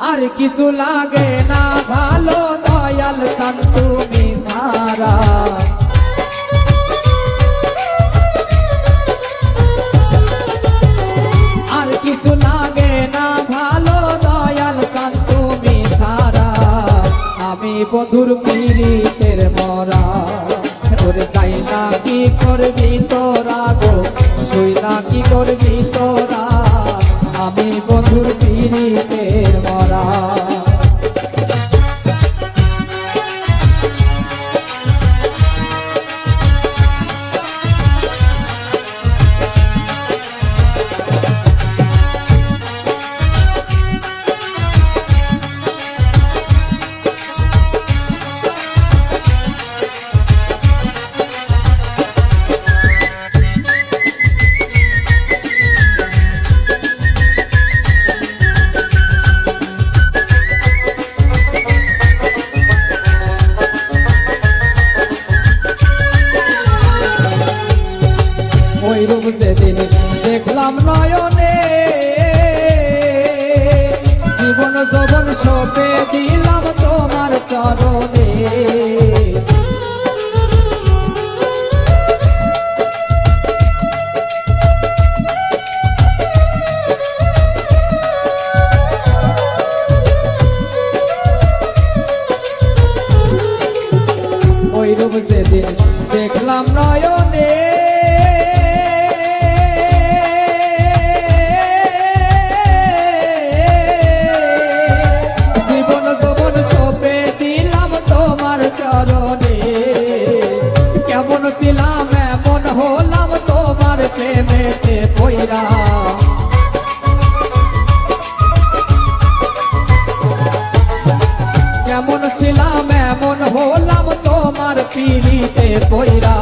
আর কিছু লাগে না ভালো দয়াল চান তুমি সারা। আর কিছু লাগে না ভালো দয়াল চান তুমি সারা। আমি বন্ধুর পীড়িতের মরা, ওরে যাই না কি করবি তোরা গো, শুই না কি করবি তোরা। আমি বন্ধুর পীড়িতের মরা। ওই রূপ যেদিন দেখলাম নয়নে, জীবন যৌবন সঁপে দিলাম তোমার চরণে। ওই রূপ যেদিন দেখলাম নয়নে, চরণে। কেমন ছিলাম এমন হলাম তোমার প্রেমেতে পইরা। কেমন ছিলাম এমন হলাম তোমার পীড়িতে পইরা।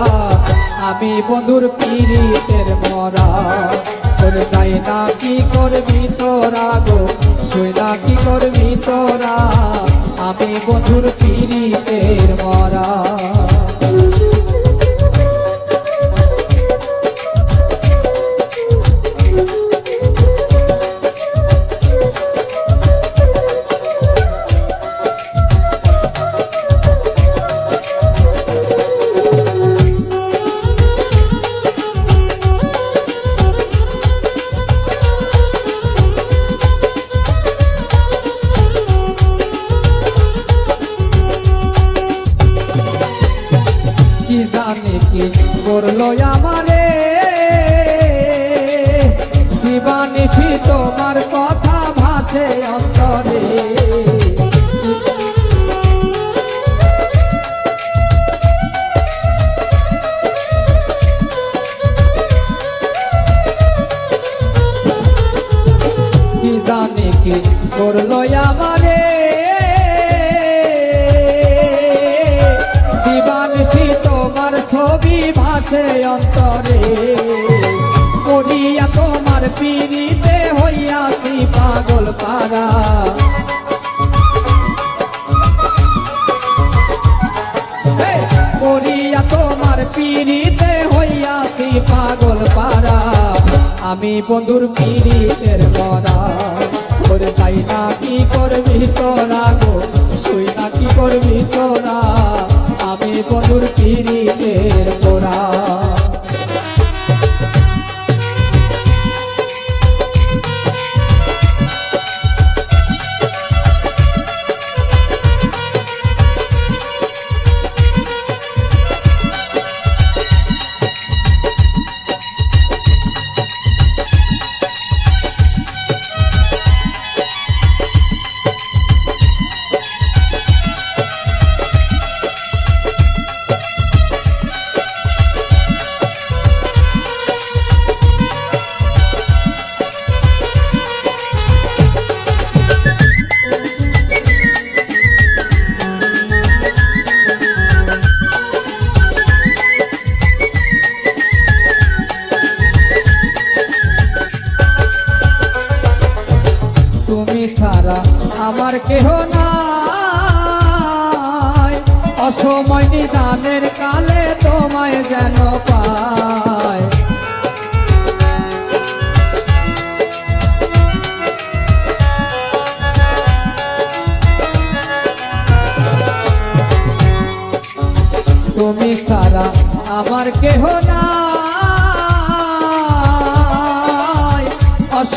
আমি বন্ধুর পীড়িতের মরা, তোরে যাই না কি করবি তোরা গো, শুই না কি করবি তোরা। আমি বন্ধুর পীড়িতের মরা। কি জানে কি করলো আমারে, দিবানিশি তোমার কথা ভাসে অন্তরে। কি জানে কি করলো আমারে, দিবানিশি তোমার ছবি ভাসে অন্তরে। করিয়া তোমার পীড়িতে হইয়াছি পাগল পারা। করিয়া তোমার পীড়িতে হইয়াছি পাগল পারা। আমি বন্ধুর পীড়িতের মরা, ওরে যাই না কি করবি তোরা গো, শুই না কি করবি তোরা। আমি বন্ধুর পীড়িতের মরা। আমার কেহ নাই, অসময় নিদানের কালে তোমায় যেন পায়।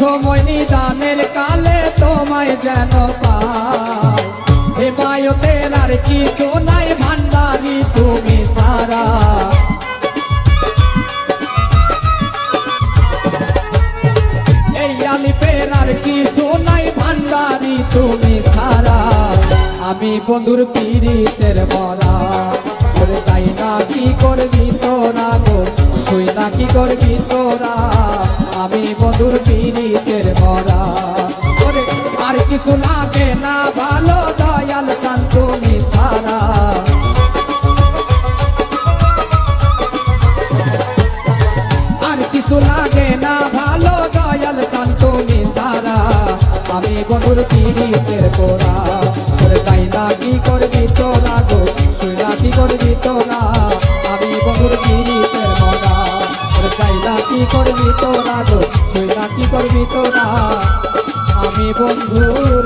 সময় নিদানের কালে তোমায় যেন পাই হিমায়তের আর কিছু নাই ভান্ডারি তুমি সারা এই আলিপের আর কিছু নাই ভান্ডারি তুমি সারা আমি বন্ধুর পীড়িতের মরা ওরে তাই না কি করবি তোরা গো তুই না কি করবি তোরা আমি বন্ধুর পীড়িতের মরা ওরে আর কিছু লাগে না ভালো দয়াল চান তুমি সারা আর কিছু লাগে না ভালো দয়াল চান তুমি সারা আমি বন্ধুর পীড়িতের পোড়া ওরে তাই না কি করবি তোরা গো তুই না কি করবি তোরা আমি বন্ধুর পীড়িতের মরা ওরে তাই না কি করবি তোরা গো তুই না কি করবি তোরা আমি বন্ধুর